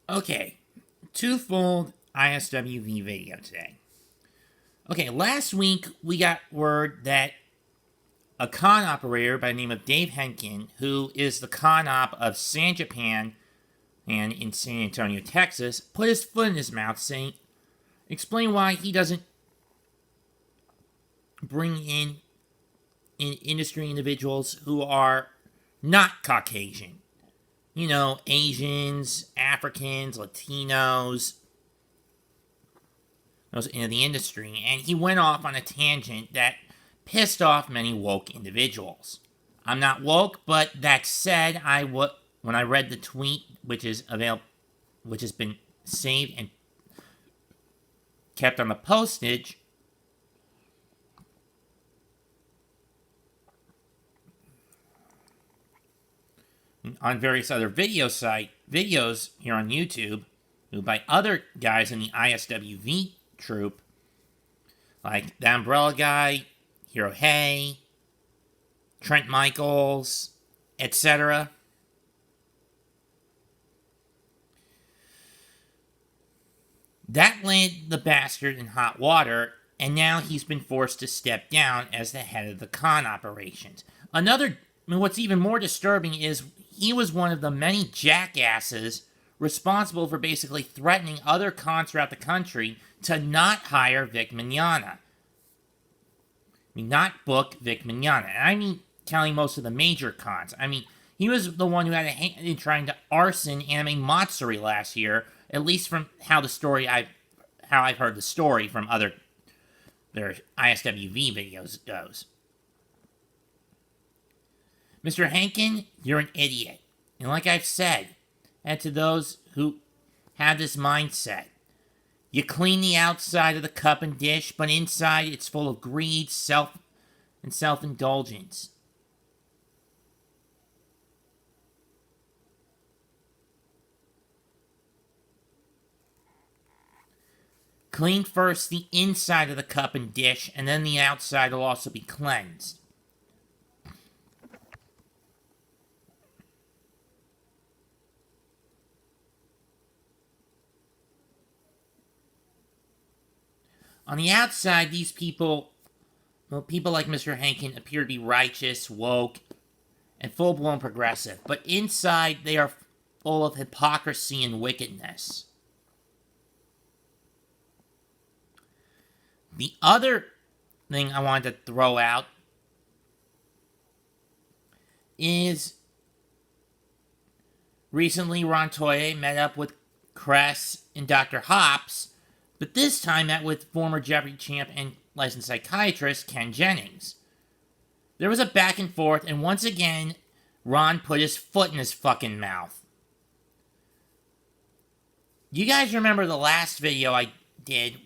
Okay, twofold ISWV video today. Okay, last week we got word that a con operator by the name of Dave Henkin, who is the con op of San Japan and in San Antonio, Texas, put his foot in his mouth saying, explain why he doesn't bring in industry individuals who are not Caucasian. You know, Asians, Africans, Latinos, those in the industry. And he went off on a tangent that pissed off many woke individuals. I'm not woke, but that said, when I read the tweet, which has been saved and kept on the postage, on various other videos here on YouTube, by other guys in the ISWV troop, like the Umbrella Guy, Hero Hay, Trent Michaels, etc. That landed the bastard in hot water, and now he's been forced to step down as the head of the con operations. What's even more disturbing is he was one of the many jackasses responsible for basically threatening other cons throughout the country to not hire Vic Mignogna. Not book Vic Mignogna. And I mean counting most of the major cons. He was the one who had a hand in trying to arson Anime Matsuri last year, at least from how I've heard the story from their ISWV videos goes. Mr. Henkin, you're an idiot. And like I've said, and to those who have this mindset, you clean the outside of the cup and dish, but inside it's full of greed, self-indulgence. Clean first the inside of the cup and dish, and then the outside will also be cleansed. On the outside, these people like Mr. Henkin appear to be righteous, woke, and full-blown progressive. But inside, they are full of hypocrisy and wickedness. The other thing I wanted to throw out is recently Ron Toye met up with Kress and Dr. Hops, but this time met with former Jeopardy champ and licensed psychiatrist Ken Jennings. There was a back and forth, and once again, Ron put his foot in his fucking mouth. You guys remember the last video I did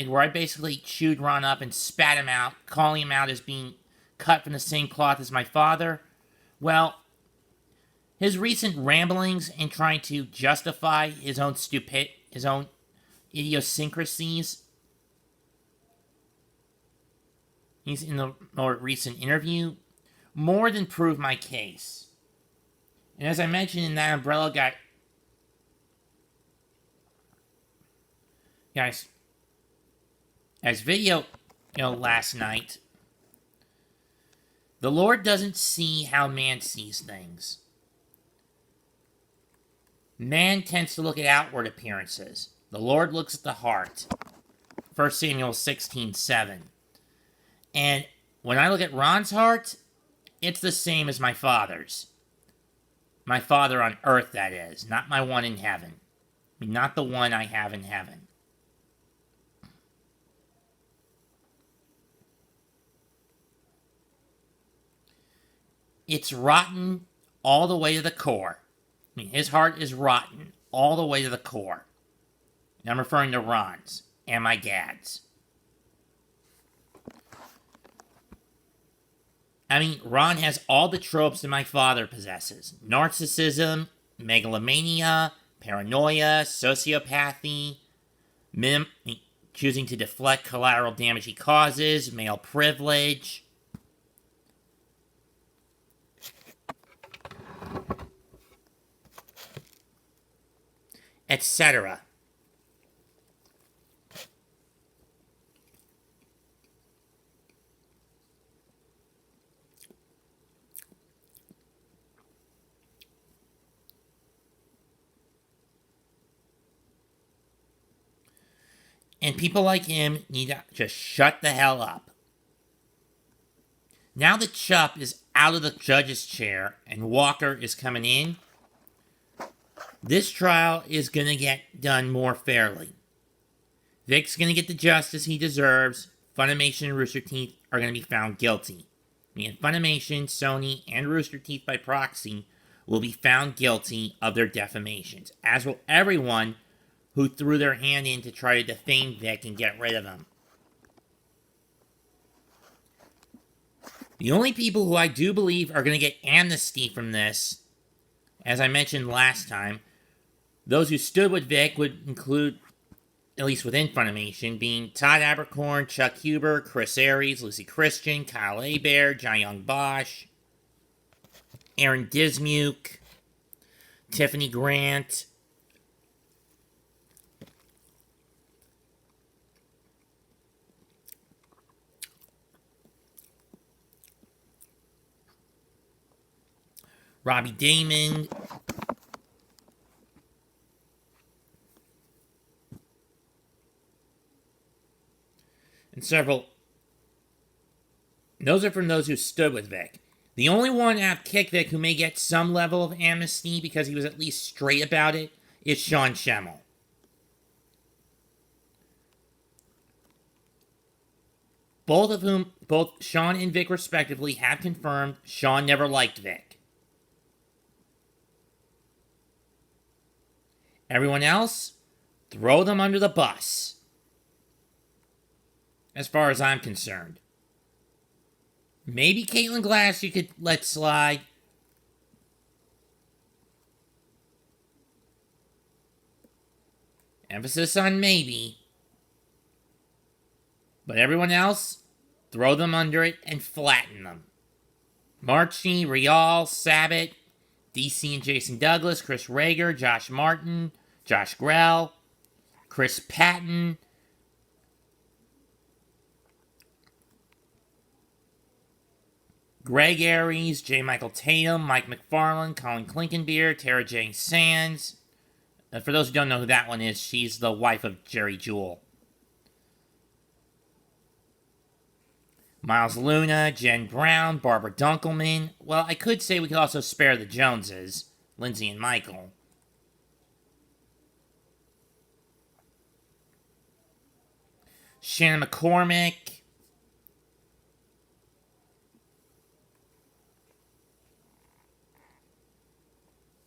where I basically chewed Ron up and spat him out, calling him out as being cut from the same cloth as my father? Well, his recent ramblings in trying to justify his own idiosyncrasies, he's in the more recent interview, more than proved my case. And as I mentioned in that Umbrella Guy, guys, as video, last night, the Lord doesn't see how man sees things. Man tends to look at outward appearances. The Lord looks at the heart. 1 Samuel 16:7. And when I look at Ron's heart, it's the same as my father's. My father on earth, that is, not my one in heaven. Not the one I have in heaven. It's rotten all the way to the core. His heart is rotten all the way to the core. And I'm referring to Ron's and my dad's. Ron has all the tropes that my father possesses. Narcissism, megalomania, paranoia, sociopathy, choosing to deflect collateral damage he causes, male privilege. etc. And people like him need to just shut the hell up. Now that Chupp is out of the judge's chair and Walker is coming in, this trial is going to get done more fairly. Vic's going to get the justice he deserves. Funimation and Rooster Teeth are going to be found guilty. And Funimation, Sony, and Rooster Teeth by proxy will be found guilty of their defamations, as will everyone who threw their hand in to try to defame Vic and get rid of him. The only people who I do believe are going to get amnesty from this, as I mentioned last time, those who stood with Vic would include, at least within Funimation, being Todd Abercorn, Chuck Huber, Chris Aries, Lucy Christian, Kyle Hebert, Jai Young Bosch, Aaron Dismuke, Tiffany Grant, Robbie Damon, and several. Those are from those who stood with Vic. The only one out of Kick Vic who may get some level of amnesty because he was at least straight about it is Sean Schemmel. Both of whom, both Sean and Vic respectively, have confirmed Sean never liked Vic. Everyone else, throw them under the bus. As far as I'm concerned. Maybe Caitlin Glass you could let slide. Emphasis on maybe. But everyone else, throw them under it and flatten them. Marchi, Rial, Sabat, DC and Jason Douglas, Chris Rager, Josh Martin, Josh Grell, Chris Patton, Greg Aries, J. Michael Tatum, Mike McFarland, Colin Klinkenbeer, Tara Jane Sands. For those who don't know who that one is, she's the wife of Jerry Jewell. Miles Luna, Jen Brown, Barbara Dunkelman. Well, I could say we could also spare the Joneses, Lindsay and Michael. Shannon McCormick.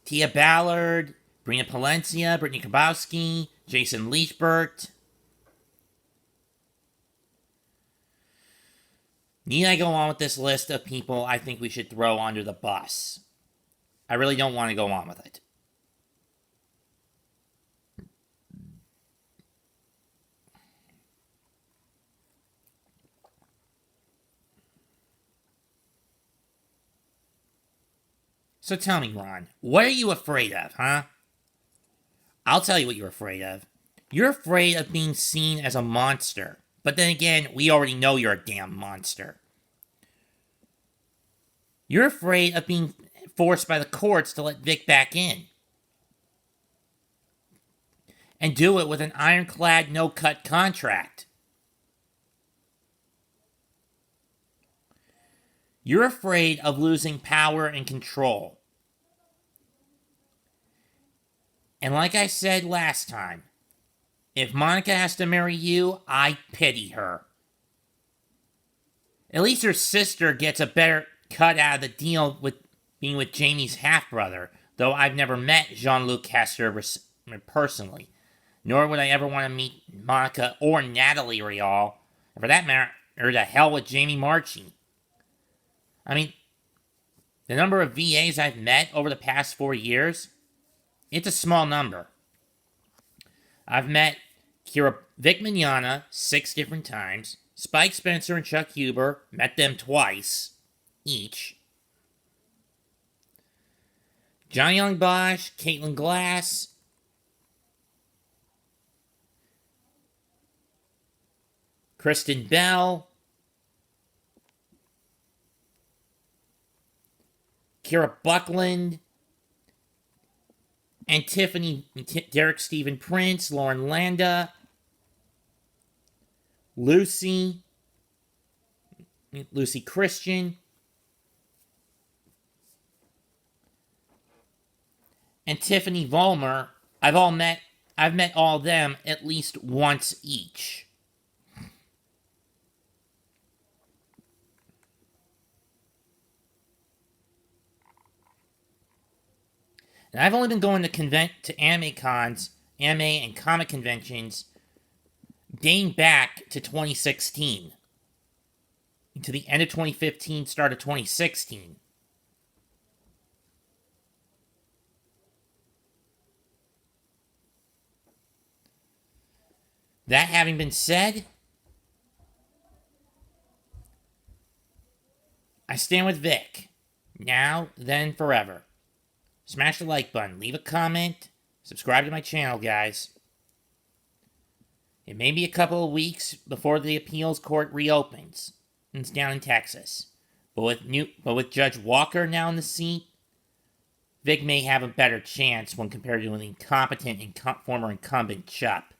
Tia Ballard, Brina Palencia, Brittany Kabowski, Jason Leachbert. Need I go on with this list of people I think we should throw under the bus? I really don't want to go on with it. So tell me, Ron, what are you afraid of, huh? I'll tell you what you're afraid of. You're afraid of being seen as a monster. But then again, we already know you're a damn monster. You're afraid of being forced by the courts to let Vic back in. And do it with an ironclad, no-cut contract. You're afraid of losing power and control. And like I said last time, if Monica has to marry you, I pity her. At least her sister gets a better cut out of the deal with being with Jamie's half-brother, though I've never met Jean-Luc Hester personally. Nor would I ever want to meet Monica or Natalie Rial, or for that matter, or the hell with Jamie Marchi. I mean, the number of VAs I've met over the past 4 years, it's a small number. I've met Vic Mignogna 6 different times. Spike Spencer and Chuck Huber, met them twice, each. Jai Young Bosch, Caitlin Glass, Kristen Bell, Kira Buckland, and Derek Stephen Prince, Lauren Landa, Lucy Christian, and Tiffany Vollmer. I've met all of them at least once each. And I've only been going to anime cons, anime and comic conventions dating back to 2016. To the end of 2015, start of 2016. That having been said, I stand with Vic. Now, then, forever. Smash the like button, leave a comment, subscribe to my channel, guys. It may be a couple of weeks before the appeals court reopens. It's down in Texas. But with Judge Walker now in the seat, Vic may have a better chance when compared to an incompetent former incumbent Chup.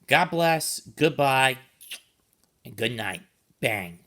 God bless, goodbye, and good night. Bang.